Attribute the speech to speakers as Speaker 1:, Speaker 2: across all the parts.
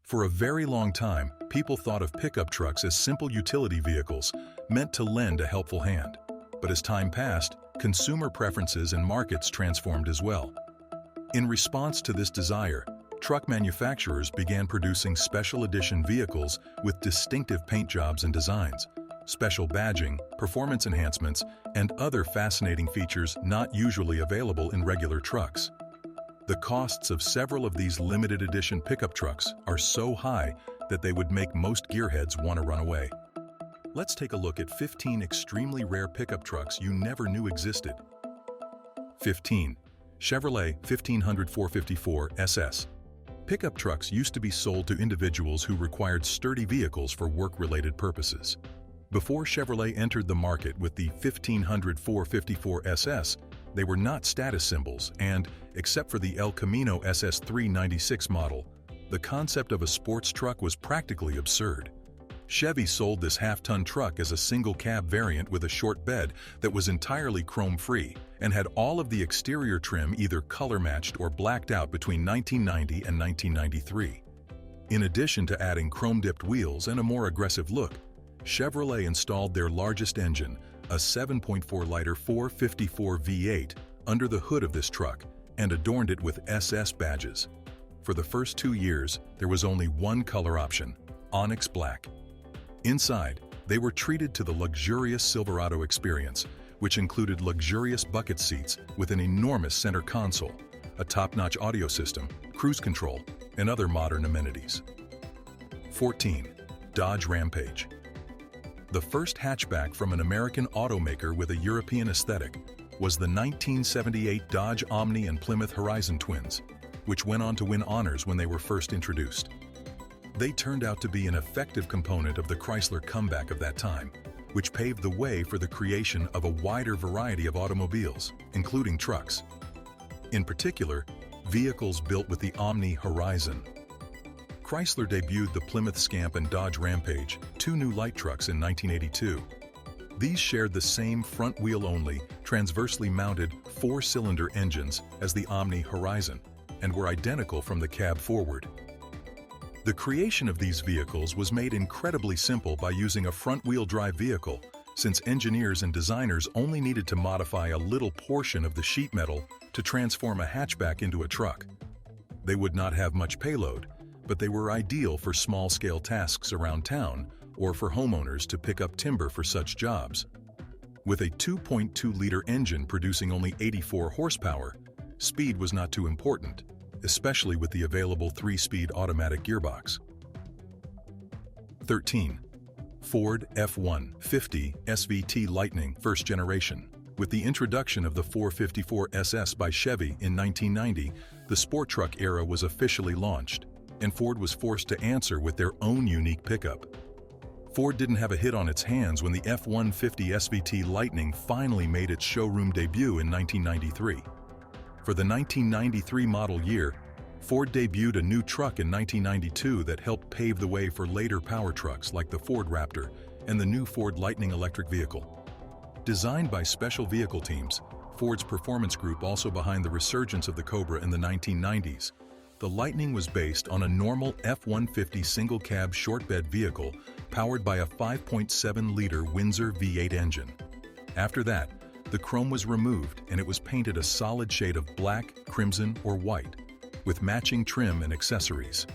Speaker 1: For a very long time, people thought of pickup trucks as simple utility vehicles meant to lend a helpful hand. But as time passed, consumer preferences and markets transformed as well. In response to this desire, truck manufacturers began producing special edition vehicles with distinctive paint jobs and designs, special badging, performance enhancements, and other fascinating features not usually available in regular trucks. The costs of several of these limited edition pickup trucks are so high that they would make most gearheads want to run away. Let's take a look at 15 extremely rare pickup trucks you never knew existed. 15. Chevrolet 1500 454 SS. Pickup trucks used to be sold to individuals who required sturdy vehicles for work-related purposes. Before Chevrolet entered the market with the 1500 454 SS, they were not status symbols and, except for the El Camino SS 396 model, the concept of a sports truck was practically absurd. Chevy sold this half-ton truck as a single-cab variant with a short bed that was entirely chrome-free and had all of the exterior trim either color-matched or blacked out between 1990 and 1993. In addition to adding chrome-dipped wheels and a more aggressive look, Chevrolet installed their largest engine, a 7.4-liter 454 V8, under the hood of this truck and adorned it with SS badges. For the first 2 years, there was only one color option, Onyx Black. Inside, they were treated to the luxurious Silverado experience, which included luxurious bucket seats with an enormous center console, a top-notch audio system, cruise control, and other modern amenities. 14. Dodge Rampage. The first hatchback from an American automaker with a European aesthetic was the 1978 Dodge Omni and Plymouth Horizon twins, which went on to win honors when they were first introduced. They turned out to be an effective component of the Chrysler comeback of that time, which paved the way for the creation of a wider variety of automobiles, including trucks. In particular, vehicles built with the Omni Horizon. Chrysler debuted the Plymouth Scamp and Dodge Rampage, two new light trucks, in 1982. These shared the same front-wheel-only, transversely mounted, four-cylinder engines as the Omni Horizon, and were identical from the cab forward. The creation of these vehicles was made incredibly simple by using a front-wheel drive vehicle, since engineers and designers only needed to modify a little portion of the sheet metal to transform a hatchback into a truck. They would not have much payload, but they were ideal for small-scale tasks around town or for homeowners to pick up timber for such jobs. With a 2.2-liter engine producing only 84 horsepower, speed was not too important, especially with the available 3-speed automatic gearbox. 13. Ford F-150 SVT Lightning First Generation. With the introduction of the 454 SS by Chevy in 1990, the sport truck era was officially launched, and Ford was forced to answer with their own unique pickup. Ford didn't have a hit on its hands when the F-150 SVT Lightning finally made its showroom debut in 1993. For the 1993 model year, Ford debuted a new truck in 1992 that helped pave the way for later power trucks like the Ford Raptor and the new Ford Lightning electric vehicle. Designed by special vehicle teams, Ford's performance group also behind the resurgence of the Cobra in the 1990s, the Lightning was based on a normal F-150 single-cab short-bed vehicle powered by a 5.7-liter Windsor V8 engine. After that, the chrome was removed and it was painted a solid shade of black, crimson, or white, with matching trim and accessories.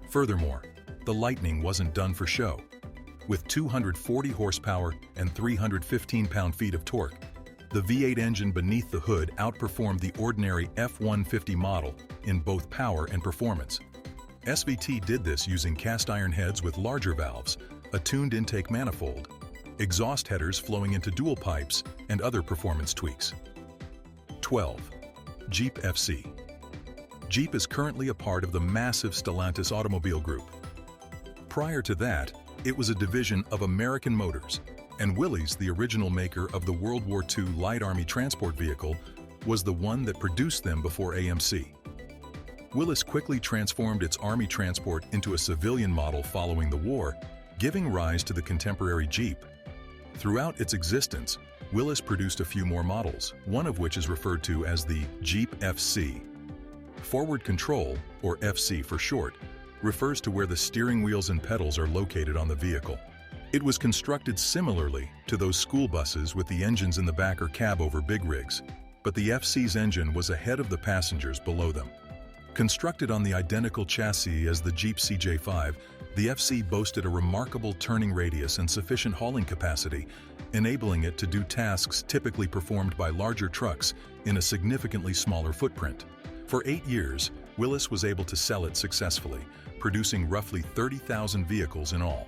Speaker 1: Furthermore, the Lightning wasn't done for show. With 240 horsepower and 315 pound-feet of torque, the V8 engine beneath the hood outperformed the ordinary F-150 model in both power and performance. SVT did this using cast-iron heads with larger valves, a tuned intake manifold, exhaust headers flowing into dual pipes, and other performance tweaks. 12. Jeep FC. Jeep is currently a part of the massive Stellantis automobile group. Prior to that, it was a division of American Motors, and Willys, the original maker of the World War II Light Army transport vehicle, was the one that produced them before AMC. Willys quickly transformed its Army transport into a civilian model following the war, giving rise to the contemporary Jeep. Throughout its existence, Willys produced a few more models, one of which is referred to as the Jeep FC. Forward Control, or FC for short, refers to where the steering wheels and pedals are located on the vehicle. It was constructed similarly to those school buses with the engines in the back or cab over big rigs, but the FC's engine was ahead of the passengers below them. Constructed on the identical chassis as the Jeep CJ5, the FC boasted a remarkable turning radius and sufficient hauling capacity, enabling it to do tasks typically performed by larger trucks in a significantly smaller footprint. For 8 years, Willys was able to sell it successfully, producing roughly 30,000 vehicles in all.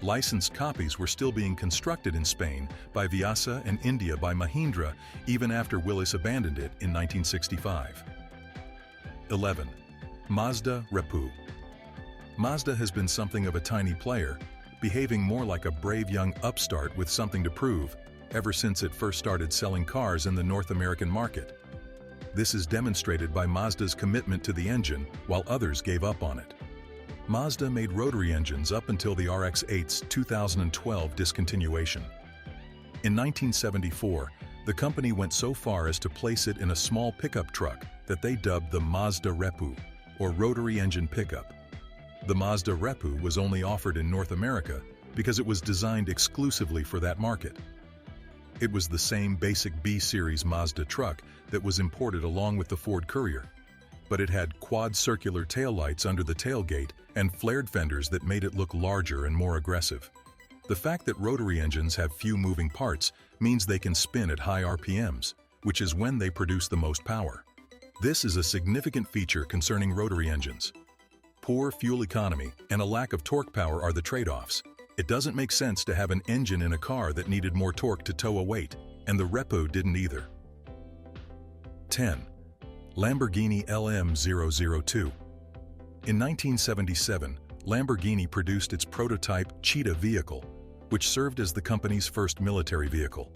Speaker 1: Licensed copies were still being constructed in Spain by Viasa and India by Mahindra even after Willys abandoned it in 1965. 11. Mazda Repu. Mazda has been something of a tiny player, behaving more like a brave young upstart with something to prove, ever since it first started selling cars in the North American market. This is demonstrated by Mazda's commitment to the engine while others gave up on it. Mazda made rotary engines up until the RX-8's 2012 discontinuation. In 1974, the company went so far as to place it in a small pickup truck that they dubbed the Mazda Repu, or rotary engine pickup. The Mazda Repu was only offered in North America because it was designed exclusively for that market. It was the same basic B-Series Mazda truck that was imported along with the Ford Courier, but it had quad-circular taillights under the tailgate and flared fenders that made it look larger and more aggressive. The fact that rotary engines have few moving parts means they can spin at high RPMs, which is when they produce the most power. This is a significant feature concerning rotary engines. Poor fuel economy and a lack of torque power are the trade-offs. It doesn't make sense to have an engine in a car that needed more torque to tow a weight, and the Repu didn't either. 10. Lamborghini LM002. In 1977, Lamborghini produced its prototype Cheetah vehicle, which served as the company's first military vehicle.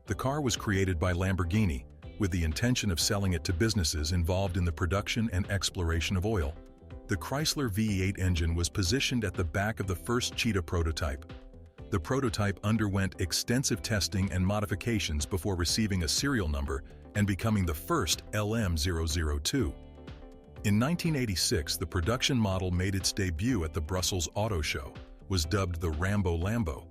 Speaker 1: The car was created by Lamborghini with the intention of selling it to businesses involved in the production and exploration of oil. The Chrysler V8 engine was positioned at the back of the first Cheetah prototype. The prototype underwent extensive testing and modifications before receiving a serial number and becoming the first LM002. In 1986, the production model made its debut at the Brussels Auto Show, was dubbed the Rambo Lambo.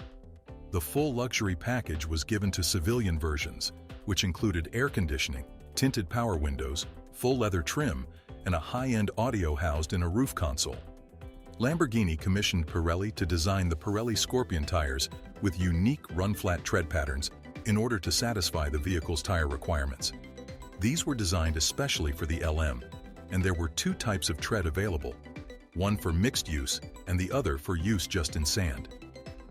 Speaker 1: The full luxury package was given to civilian versions, which included air conditioning, tinted power windows, full leather trim, and a high-end audio housed in a roof console. Lamborghini commissioned Pirelli to design the Pirelli Scorpion tires with unique run-flat tread patterns in order to satisfy the vehicle's tire requirements. These were designed especially for the LM, and there were 2 types of tread available, one for mixed use and the other for use just in sand.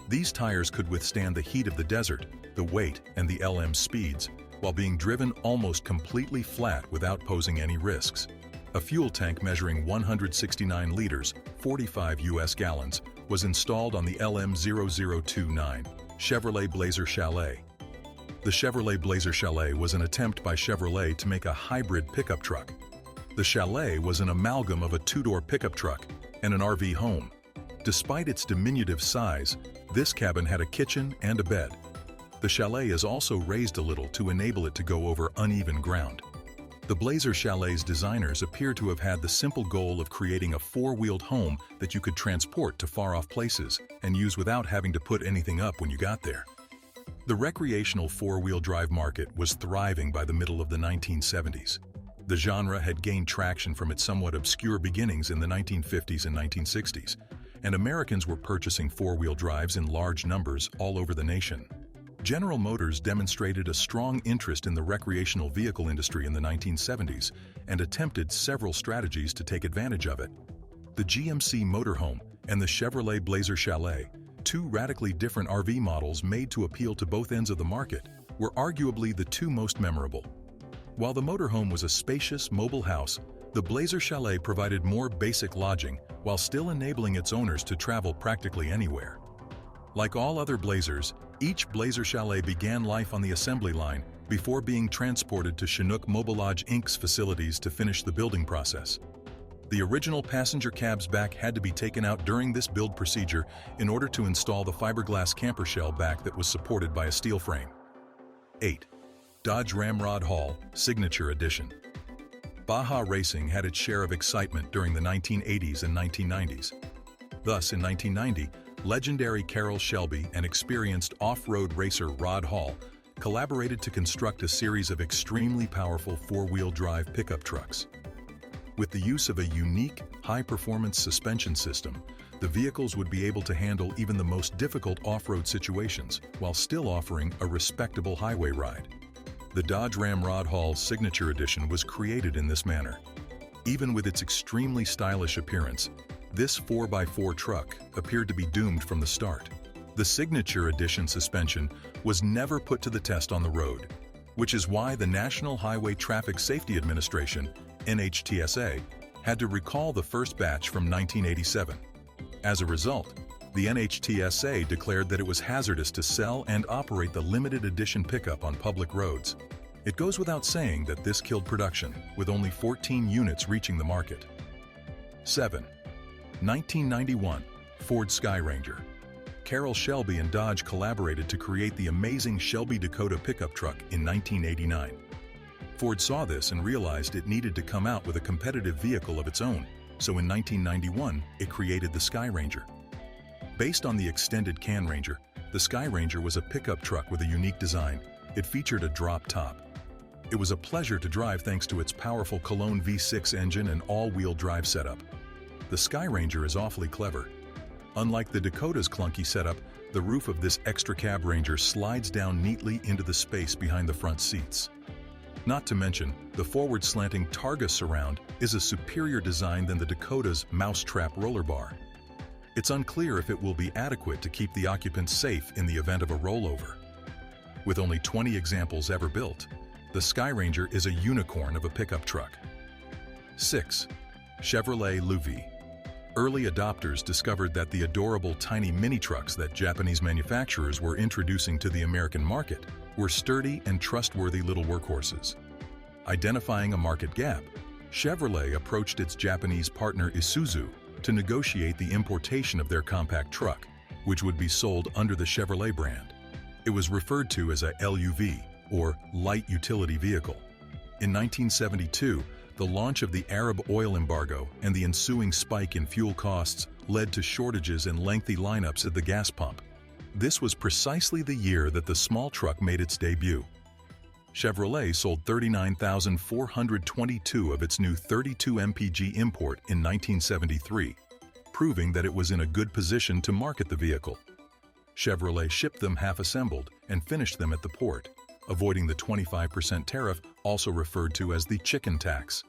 Speaker 1: These tires could withstand the heat of the desert, the weight, and the LM speeds, while being driven almost completely flat without posing any risks. A fuel tank measuring 169 liters, 45 US gallons, was installed on the LM0029 Chevrolet Blazer Chalet. The Chevrolet Blazer Chalet was an attempt by Chevrolet to make a hybrid pickup truck. The Chalet was an amalgam of a 2-door pickup truck and an RV home. Despite its diminutive size, this cabin had a kitchen and a bed. The Chalet is also raised a little to enable it to go over uneven ground. The Blazer Chalet's designers appear to have had the simple goal of creating a 4-wheeled home that you could transport to far-off places and use without having to put anything up when you got there. The recreational 4-wheel drive market was thriving by the middle of the 1970s. The genre had gained traction from its somewhat obscure beginnings in the 1950s and 1960s, and Americans were purchasing 4-wheel drives in large numbers all over the nation. General Motors demonstrated a strong interest in the recreational vehicle industry in the 1970s and attempted several strategies to take advantage of it. The GMC motorhome and the Chevrolet Blazer Chalet, 2 radically different RV models made to appeal to both ends of the market, were arguably the 2 most memorable. While the motorhome was a spacious, mobile house, the Blazer Chalet provided more basic lodging while still enabling its owners to travel practically anywhere. Like all other Blazers, each Blazer Chalet began life on the assembly line before being transported to Chinook Mobilage Inc.'s facilities to finish the building process. The original passenger cab's back had to be taken out during this build procedure in order to install the fiberglass camper shell back that was supported by a steel frame. 8. Dodge Ramrod Hall Signature Edition. Baja racing had its share of excitement during the 1980s and 1990s. Thus, in 1990, legendary Carroll Shelby and experienced off-road racer Rod Hall collaborated to construct a series of extremely powerful four-wheel drive pickup trucks. With the use of a unique, high-performance suspension system, the vehicles would be able to handle even the most difficult off-road situations while still offering a respectable highway ride. The Dodge Ram Rod Hall Signature Edition was created in this manner. Even with its extremely stylish appearance, this 4x4 truck appeared to be doomed from the start. The Signature Edition suspension was never put to the test on the road, which is why the National Highway Traffic Safety Administration, NHTSA, had to recall the first batch from 1987. As a result, the NHTSA declared that it was hazardous to sell and operate the limited edition pickup on public roads. It goes without saying that this killed production, with only 14 units reaching the market. 7. 1991, Ford Skyranger. Carroll Shelby and Dodge collaborated to create the amazing Shelby Dakota pickup truck in 1989. Ford saw this and realized it needed to come out with a competitive vehicle of its own, so in 1991, it created the Skyranger. Based on the extended Can Ranger, the Skyranger was a pickup truck with a unique design. It featured a drop top. It was a pleasure to drive thanks to its powerful Cologne V6 engine and all-wheel drive setup. The Skyranger is awfully clever. Unlike the Dakota's clunky setup, the roof of this extra cab Ranger slides down neatly into the space behind the front seats. Not to mention, the forward slanting Targa surround is a superior design than the Dakota's mousetrap roller bar. It's unclear if it will be adequate to keep the occupants safe in the event of a rollover. With only 20 examples ever built, the Skyranger is a unicorn of a pickup truck. 6. Chevrolet Louvie. Early adopters discovered that the adorable tiny mini-trucks that Japanese manufacturers were introducing to the American market were sturdy and trustworthy little workhorses. Identifying a market gap, Chevrolet approached its Japanese partner Isuzu to negotiate the importation of their compact truck, which would be sold under the Chevrolet brand. It was referred to as a LUV, or light utility vehicle. In 1972, the launch of the Arab oil embargo and the ensuing spike in fuel costs led to shortages and lengthy lineups at the gas pump. This was precisely the year that the small truck made its debut. Chevrolet sold 39,422 of its new 32 mpg import in 1973, proving that it was in a good position to market the vehicle. Chevrolet shipped them half-assembled and finished them at the port, avoiding the 25% tariff, also referred to as the chicken tax.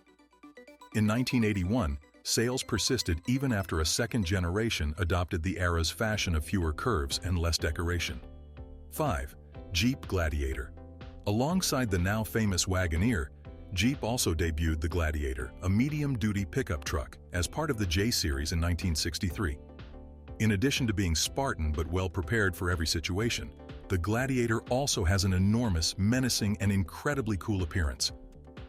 Speaker 1: In 1981, sales persisted even after a second generation adopted the era's fashion of fewer curves and less decoration. 5. Jeep Gladiator. Alongside the now famous Wagoneer, Jeep also debuted the Gladiator, a medium-duty pickup truck, as part of the J-Series in 1963. In addition to being Spartan but well prepared for every situation, the Gladiator also has an enormous, menacing, and incredibly cool appearance.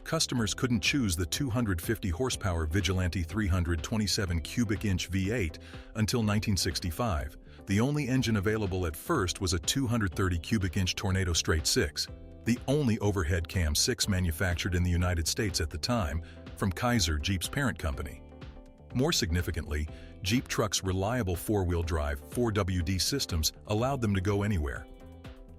Speaker 1: Customers couldn't choose the 250 horsepower Vigilante 327 cubic inch V8 until 1965. The only engine available at first was a 230 cubic inch Tornado Straight 6, the only overhead cam 6 manufactured in the United States at the time, from Kaiser, Jeep's parent company. More significantly, Jeep trucks' reliable four-wheel drive 4WD systems allowed them to go anywhere.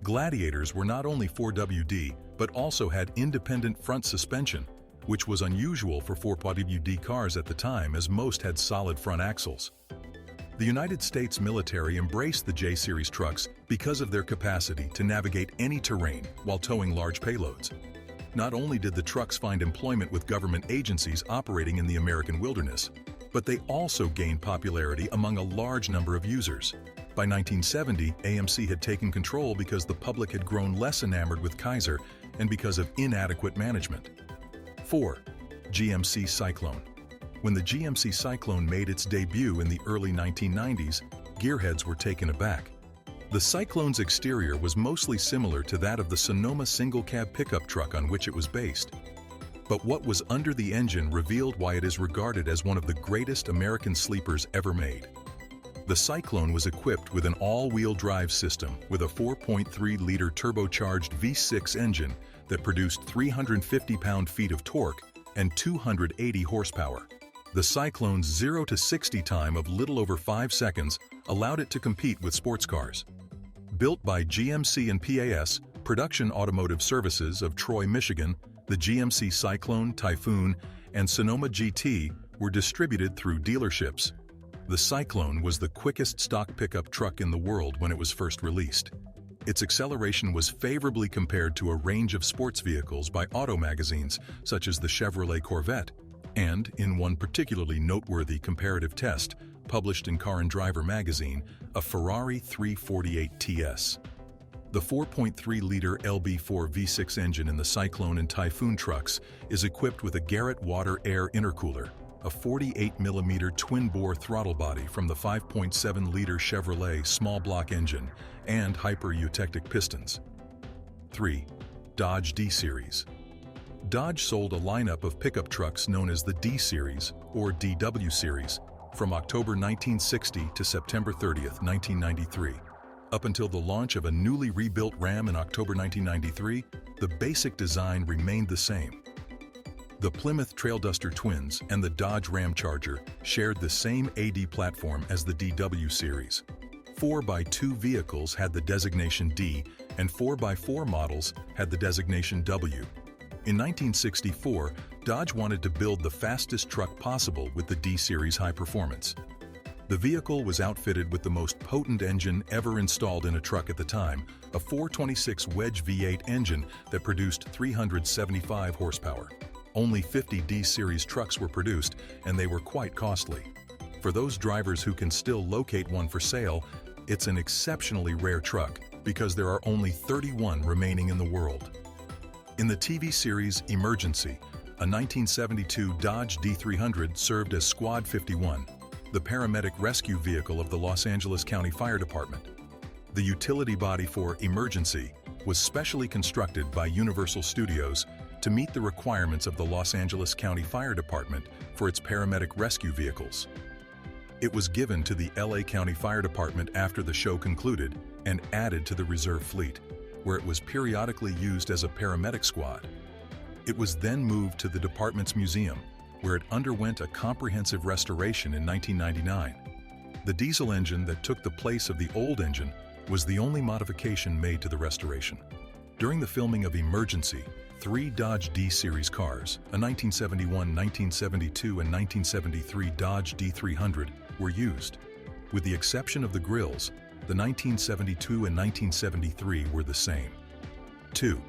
Speaker 1: Gladiators were not only 4WD, but also had independent front suspension, which was unusual for 4WD cars at the time, as most had solid front axles. The United States military embraced the J-Series trucks because of their capacity to navigate any terrain while towing large payloads. Not only did the trucks find employment with government agencies operating in the American wilderness, but they also gained popularity among a large number of users. By 1970, AMC had taken control because the public had grown less enamored with Kaiser and because of inadequate management. 4. GMC Cyclone. When the GMC Cyclone made its debut in the early 1990s, gearheads were taken aback. The Cyclone's exterior was mostly similar to that of the Sonoma single-cab pickup truck on which it was based. But what was under the engine revealed why it is regarded as one of the greatest American sleepers ever made. The Cyclone was equipped with an all-wheel drive system with a 4.3-liter turbocharged V6 engine that produced 350 pound-feet of torque and 280 horsepower. The Cyclone's 0 to 60 time of little over 5 seconds allowed it to compete with sports cars. Built by GMC and PAS, Production Automotive Services of Troy, Michigan, the GMC Cyclone, Typhoon, and Sonoma GT were distributed through dealerships. The Cyclone was the quickest stock pickup truck in the world when it was first released. Its acceleration was favorably compared to a range of sports vehicles by auto magazines such as the Chevrolet Corvette, and, in one particularly noteworthy comparative test published in Car and Driver magazine, a Ferrari 348 TS. The 4.3-liter LB4 V6 engine in the Cyclone and Typhoon trucks is equipped with a Garrett water-air intercooler, a 48mm twin-bore throttle body from the 5.7-liter Chevrolet small-block engine, and hyper-eutectic pistons. 3. Dodge D-Series. Dodge sold a lineup of pickup trucks known as the D-Series, or DW Series, from October 1960 to September 30, 1993. Up until the launch of a newly rebuilt Ram in October 1993, the basic design remained the same. The Plymouth Trailduster Twins and the Dodge Ram Charger shared the same AD platform as the DW Series. 4x2 vehicles had the designation D, and 4x4 models had the designation W. In 1964, Dodge wanted to build the fastest truck possible with the D-Series high performance. The vehicle was outfitted with the most potent engine ever installed in a truck at the time, a 426 Wedge V8 engine that produced 375 horsepower. Only 50 D-Series trucks were produced, and they were quite costly. For those drivers who can still locate one for sale, it's an exceptionally rare truck because there are only 31 remaining in the world. In the TV series Emergency, a 1972 Dodge D300 served as Squad 51, the paramedic rescue vehicle of the Los Angeles County Fire Department. The utility body for Emergency was specially constructed by Universal Studios to meet the requirements of the Los Angeles County Fire Department for its paramedic rescue vehicles. It was given to the LA County Fire Department after the show concluded and added to the reserve fleet, where it was periodically used as a paramedic squad. It was then moved to the department's museum, where it underwent a comprehensive restoration in 1999. The diesel engine that took the place of the old engine was the only modification made to the restoration. During the filming of Emergency, 3 Dodge D-Series cars, a 1971, 1972, and 1973 Dodge D300, were used. With the exception of the grills, the 1972 and 1973 were the same. 2.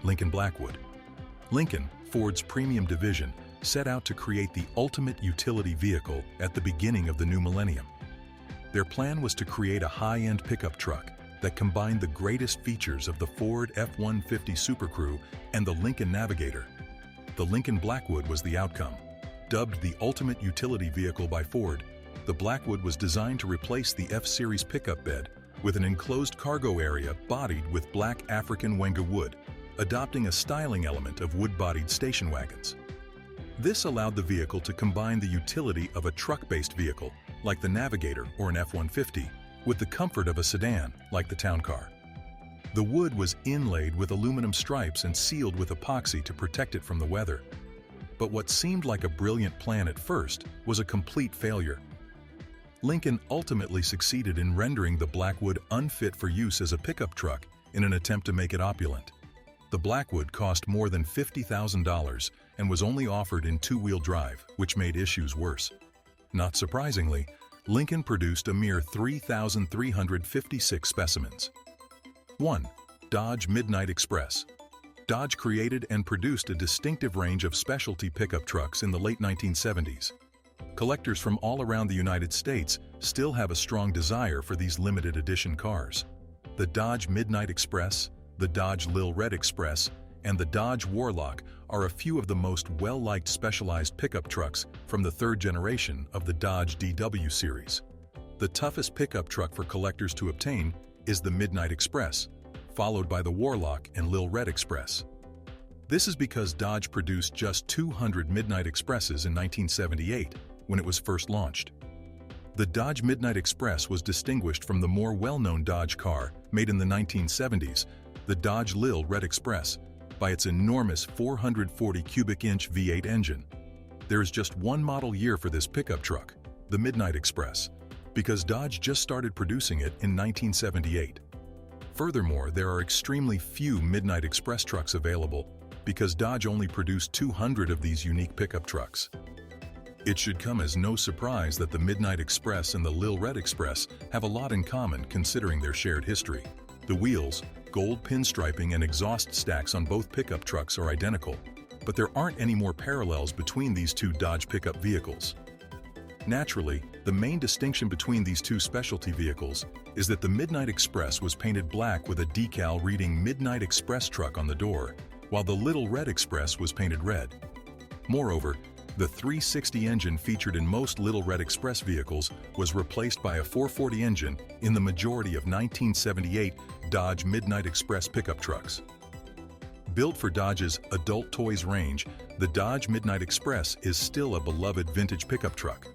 Speaker 1: Lincoln Blackwood. Lincoln, Ford's premium division, set out to create the ultimate utility vehicle at the beginning of the new millennium. Their plan was to create a high-end pickup truck that combined the greatest features of the Ford F-150 Super Crew and the Lincoln Navigator. The Lincoln Blackwood was the outcome. Dubbed the ultimate utility vehicle by Ford, the Blackwood was designed to replace the F-Series pickup bed with an enclosed cargo area bodied with black African Wenga wood, adopting a styling element of wood-bodied station wagons. This allowed the vehicle to combine the utility of a truck-based vehicle, like the Navigator or an F-150, with the comfort of a sedan, like the Town Car. The wood was inlaid with aluminum stripes and sealed with epoxy to protect it from the weather. But what seemed like a brilliant plan at first was a complete failure. Lincoln ultimately succeeded in rendering the Blackwood unfit for use as a pickup truck in an attempt to make it opulent. The Blackwood cost more than $50,000 and was only offered in two-wheel drive, which made issues worse. Not surprisingly, Lincoln produced a mere 3,356 specimens. 1. Dodge Midnight Express. Dodge created and produced a distinctive range of specialty pickup trucks in the late 1970s. Collectors from all around the United States still have a strong desire for these limited edition cars. The Dodge Midnight Express, the Dodge Lil Red Express, and the Dodge Warlock are a few of the most well-liked specialized pickup trucks from the third generation of the Dodge DW series. The toughest pickup truck for collectors to obtain is the Midnight Express, followed by the Warlock and Lil Red Express. This is because Dodge produced just 200 Midnight Expresses in 1978 when it was first launched. The Dodge Midnight Express was distinguished from the more well-known Dodge car made in the 1970s, the Dodge Lil Red Express, by its enormous 440 cubic inch V8 engine. There is just one model year for this pickup truck, the Midnight Express, because Dodge just started producing it in 1978. Furthermore, there are extremely few Midnight Express trucks available because Dodge only produced 200 of these unique pickup trucks. It should come as no surprise that the Midnight Express and the Lil Red Express have a lot in common considering their shared history. The wheels, gold pinstriping, and exhaust stacks on both pickup trucks are identical, but there aren't any more parallels between these two Dodge pickup vehicles. Naturally, the main distinction between these two specialty vehicles is that the Midnight Express was painted black with a decal reading Midnight Express Truck on the door, while the Little Red Express was painted red. Moreover, the 360 engine featured in most Little Red Express vehicles was replaced by a 440 engine in the majority of 1978 Dodge Midnight Express pickup trucks. Built for Dodge's adult toys range, the Dodge Midnight Express is still a beloved vintage pickup truck.